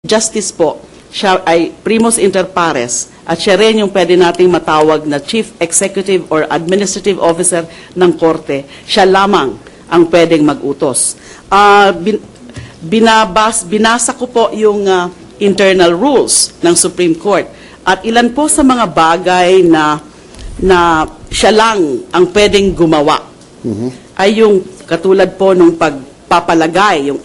Justice po, siya ay primus inter pares at siya rin yung pwede nating matawag na Chief Executive or Administrative Officer ng Korte. Siya lamang ang pwedeng mag-utos. Binasa ko po yung internal rules ng Supreme Court at ilan po sa mga bagay na siya lang ang pwedeng gumawa ay yung katulad po nung pagpapalagay, yung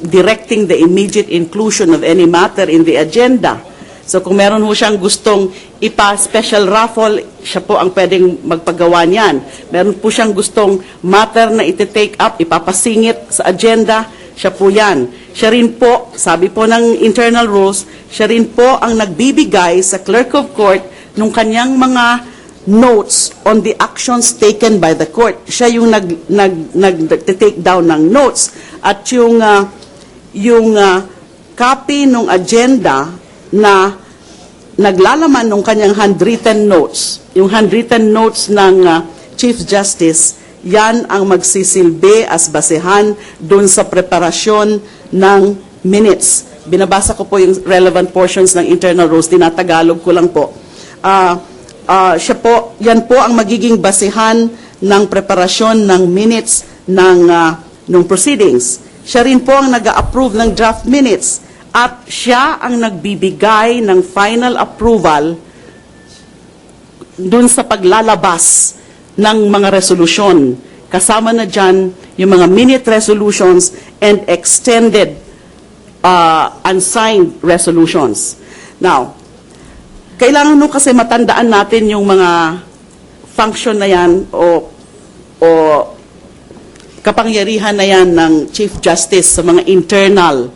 directing the immediate inclusion of any matter in the agenda. So kung meron ho siyang gustong special raffle, siya po ang pwedeng magpagawa niyan. Meron po siyang gustong matter na iti-take up, ipapasingit sa agenda, siya po yan. Siya rin po, sabi po ng internal rules, siya rin po ang nagbibigay sa clerk of court nung kanyang mga notes on the actions taken by the court. Siya yung nag-take down ng notes. At yung copy ng agenda na naglalaman ng kanyang handwritten notes, yung handwritten notes ng Chief Justice, yan ang magsisilbi as basehan dun sa preparasyon ng minutes. Binabasa ko po yung relevant portions ng internal rules, tinatagalog ko lang po. Yan po ang magiging basehan ng preparasyon ng minutes ng proceedings. Siya rin po ang nag-approve ng draft minutes at siya ang nagbibigay ng final approval dun sa paglalabas ng mga resolusyon. Kasama na dyan yung mga minute resolutions and extended unsigned resolutions. Now, kailangan nung kasi matandaan natin yung mga function na yan o kapangyarihan na yan ng Chief Justice sa mga internal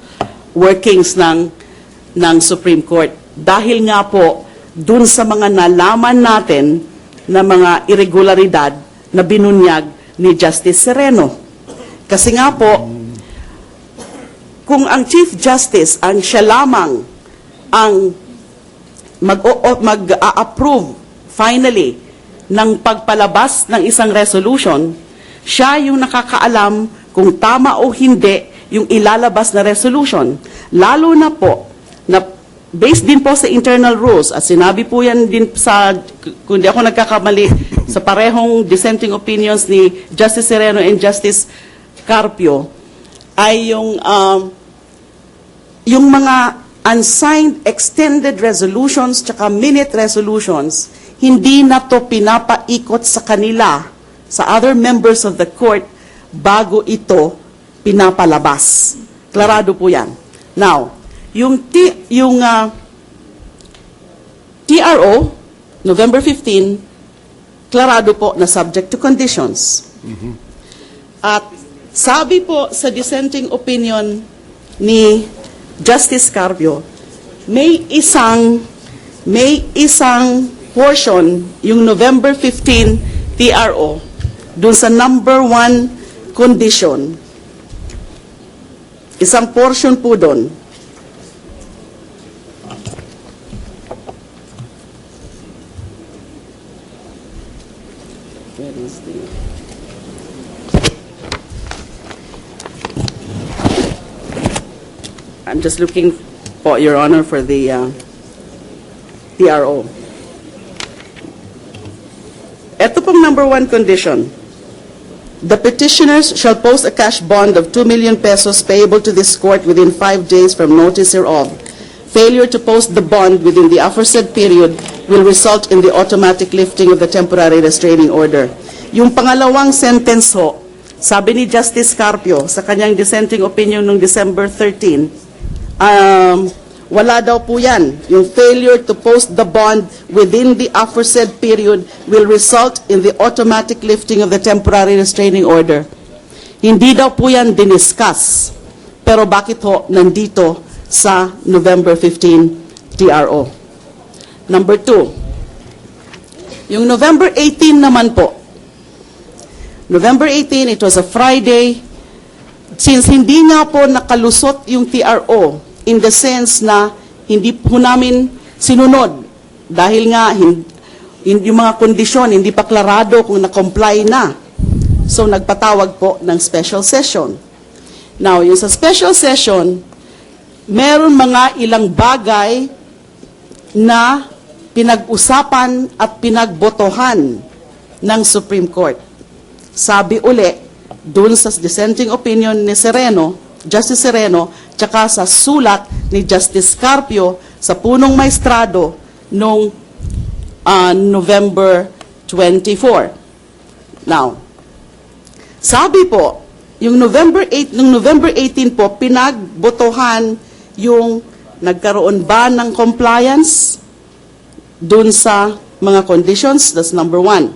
workings ng Supreme Court. Dahil nga po, dun sa mga nalaman natin na mga irregularidad na binunyag ni Justice Sereno. Kasi nga po, kung ang Chief Justice ang siya lamang ang mag-approve finally ng pagpalabas ng isang resolution, siya yung nakakaalam kung tama o hindi yung ilalabas na resolution. Lalo na po, na based din po sa internal rules, at sinabi po yan din sa, kung di ako nagkakamali, sa parehong dissenting opinions ni Justice Sereno and Justice Carpio, ay yung mga unsigned extended resolutions tsaka minute resolutions, hindi na to pinapaikot sa kanila, sa other members of the court, bago ito pinapalabas. Klarado po yan. Now, yung TRO, November 15, klarado po na subject to conditions. At sabi po sa dissenting opinion ni Justice Carpio, may isang portion, yung November 15 TRO, dun sa number 1 condition, isang portion po dun, where is the I'm just looking for, Your Honor, for the TRO. Ito pong number 1 condition. The petitioners shall post a cash bond of 2 million pesos payable to this court within 5 days from notice hereof. Failure to post the bond within the aforesaid period will result in the automatic lifting of the temporary restraining order. Yung pangalawang sentence ho, sabi ni Justice Carpio sa kanyang dissenting opinion noong December 13, wala daw po yan. Yung failure to post the bond within the aforesaid period will result in the automatic lifting of the temporary restraining order. Hindi daw po yan diniscuss. Pero bakit ho nandito sa November 15 TRO? Number 2. Yung November 18 naman po. November 18, it was a Friday. Since hindi nga po nakalusot yung TRO, in the sense na hindi po namin sinunod dahil nga yung mga kondisyon hindi pa klarado kung na-comply na. So nagpatawag po ng special session. Now, yung sa special session, meron mga ilang bagay na pinag-usapan at pinagbotohan ng Supreme Court. Sabi uli, dun sa dissenting opinion ni Justice Sereno, tsaka sa sulat ni Justice Carpio sa punong maestrado noong November 24. Now, sabi po, yung November 18 po, pinagbotohan yung nagkaroon ba ng compliance dun sa mga conditions. That's number one.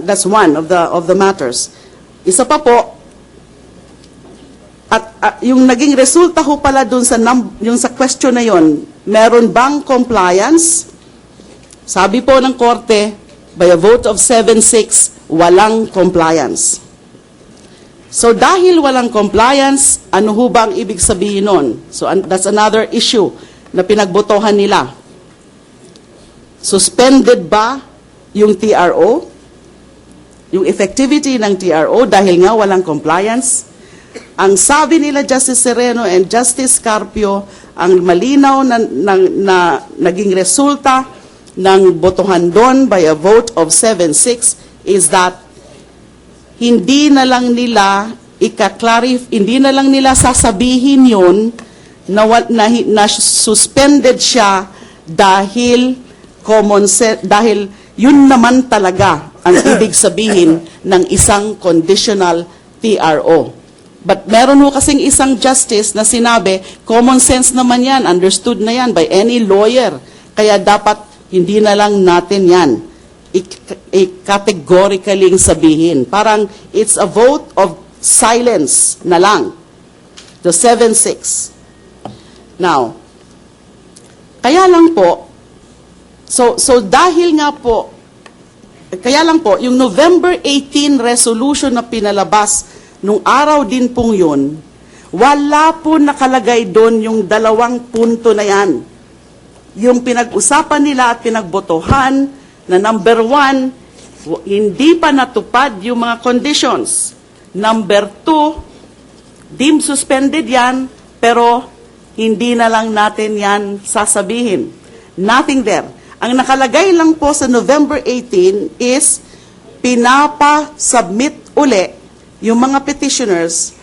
That's one of the matters. Isa pa po, at yung naging resulta ho pala dun sa yung sa question na yon, meron bang compliance? Sabi po ng korte, by a vote of 7-6, walang compliance. So dahil walang compliance, ano ho ba ang ibig sabihin nun? So that's another issue na pinagbotohan nila. Suspended ba yung TRO? Yung effectivity ng TRO dahil nga walang compliance? Ang sabi nila Justice Sereno and Justice Carpio, ang malinaw na naging resulta ng botohan doon by a vote of 7-6 is that hindi na lang nila sasabihin yun na suspended siya dahil common sense, dahil yun naman talaga ang ibig sabihin ng isang conditional TRO. But meron ho kasing isang justice na sinabi, common sense naman yan, understood na yan by any lawyer. Kaya dapat hindi na lang natin yan categorically sabihin. Parang it's a vote of silence na lang. The 7-6. Now, kaya lang po, so dahil nga po, kaya lang po, yung November 18 resolution na pinalabas nung araw din pong yun, wala po nakalagay doon yung dalawang punto na yan. Yung pinag-usapan nila at pinagbotohan na number 1, hindi pa natupad yung mga conditions. Number 2, deemed suspended yan, pero hindi na lang natin yan sasabihin. Nothing there. Ang nakalagay lang po sa November 18 is pinapa-submit uli yung mga petitioners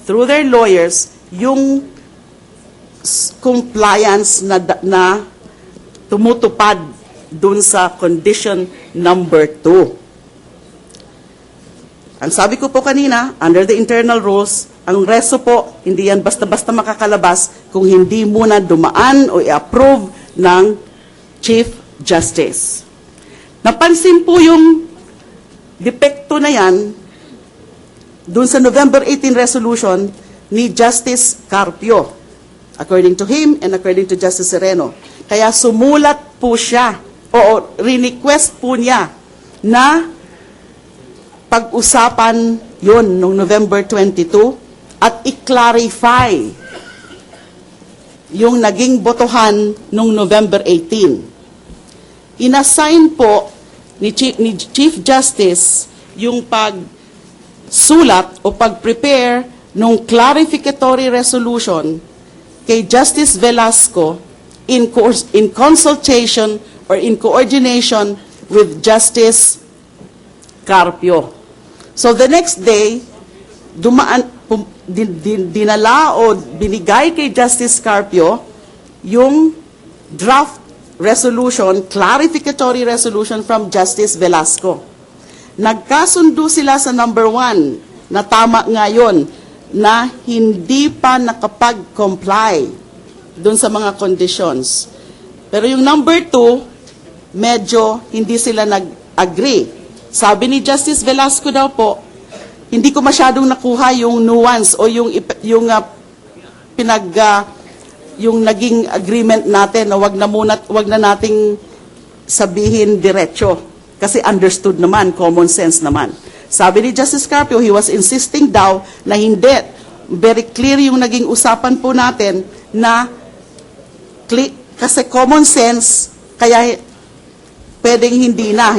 through their lawyers yung compliance na tumutupad dun sa condition number 2. Ang sabi ko po kanina, under the internal rules, ang reso po, hindi yan basta-basta makakalabas kung hindi muna dumaan o i-approve ng Chief Justice. Napansin po yung depekto na yan dun sa November 18 resolution ni Justice Carpio, according to him and according to Justice Sereno. Kaya sumulat po siya, o request po niya na pag-usapan yun noong November 22 at i-clarify yung naging botohan noong November 18. Inassign po ni Chief Justice yung pagsulat o pag-prepare ng clarificatory resolution kay Justice Velasco in consultation or in coordination with Justice Carpio. So the next day, dinala o binigay kay Justice Carpio yung draft resolution, clarificatory resolution from Justice Velasco. Nagkasundo sila sa number 1 na tama nga yun, na hindi pa nakapag-comply dun sa mga conditions. Pero yung number 2, medyo hindi sila nag-agree. Sabi ni Justice Velasco daw po, hindi ko masyadong nakuha yung nuance o yung naging agreement natin na wag na nating sabihin diretso kasi understood naman, common sense naman. Sabi ni Justice Carpio, he was insisting daw na hindi. Very clear yung naging usapan po natin na kasi common sense, kaya pwedeng hindi na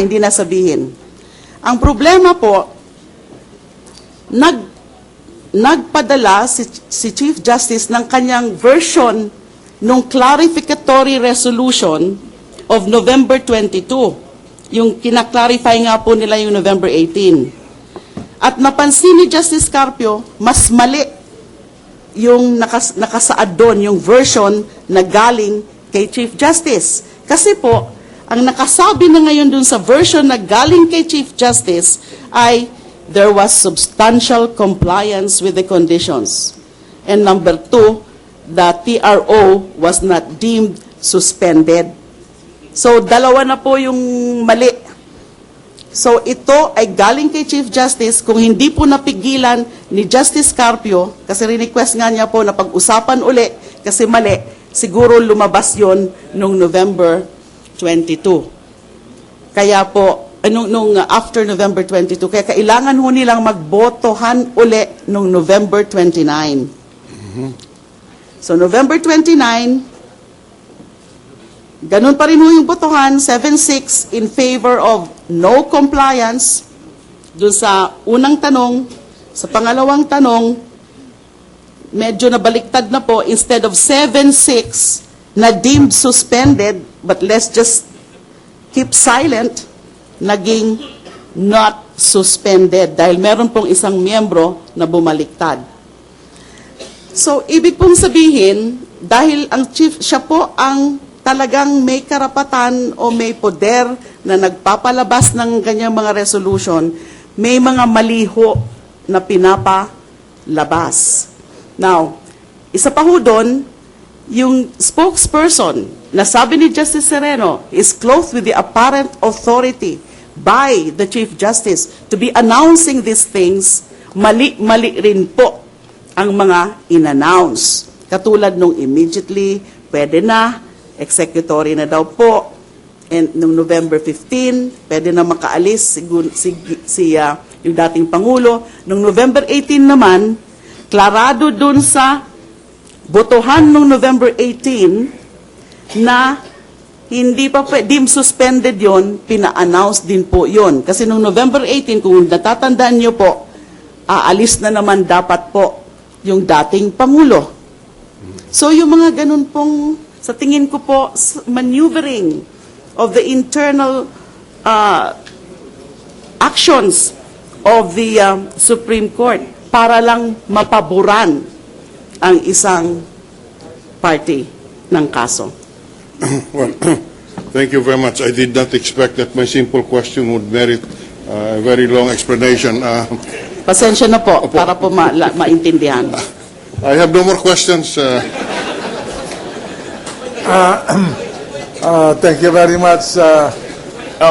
nagpadala si Chief Justice ng kanyang version ng clarificatory resolution of November 22. Yung kinaklarify nga po nila yung November 18. At napansin ni Justice Carpio, mas mali yung nakasaad doon, yung version na galing kay Chief Justice. Kasi po, ang nakasabi na ngayon doon sa version na galing kay Chief Justice ay there was substantial compliance with the conditions. And number 2, the TRO was not deemed suspended. So, dalawa na po yung mali. So, ito ay galing kay Chief Justice. Kung hindi po napigilan ni Justice Carpio, kasi request nga niya po na pag-usapan uli, kasi mali, siguro lumabas yon nung November 22. Kaya po, nung after November 22, kaya kailangan ho nilang magbotohan uli nung November 29. So, November 29, ganun pa rin ho yung botohan, 7-6 in favor of no compliance dun sa unang tanong. Sa pangalawang tanong, medyo nabaliktad na po, instead of 7-6 na deemed suspended, but let's just keep silent, naging not suspended dahil meron pong isang miyembro na bumaliktad. So, ibig pong sabihin, dahil ang chief, siya po ang talagang may karapatan o may poder na nagpapalabas ng ganyang mga resolution, may mga maliho na pinapalabas. Now, isa pa ho doon, yung spokesperson na sabi ni Justice Sereno is clothed with the apparent authority by the Chief Justice to be announcing these things, mali-mali rin po ang mga in-announce. Katulad nung immediately, pwede na, executory na daw po, and noong November 15, pwede na makaalis yung dating Pangulo. Noong November 18 naman, klarado dun sa botohan noong November 18 na hindi pa deemed suspended yon, pina-announce din po yon. Kasi noong November 18, kung natatandaan nyo po, aalis na naman dapat po yung dating Pangulo. So yung mga ganun pong, sa tingin ko po, maneuvering of the internal actions of the Supreme Court para lang mapaboran ang isang party ng kaso. Well, thank you very much. I did not expect that my simple question would merit a very long explanation. Pasensya na po, para po maintindihan. I have no more questions. Thank you very much.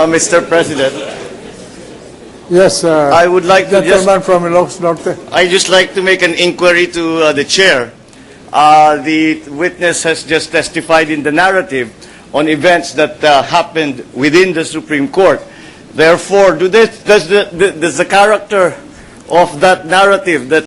Mr. President, Yes, I would like to gentleman from Ilocos Norte. I just like to make an inquiry to the chair. The witness has just testified in the narrative on events that happened within the Supreme Court. Therefore, does the character of that narrative that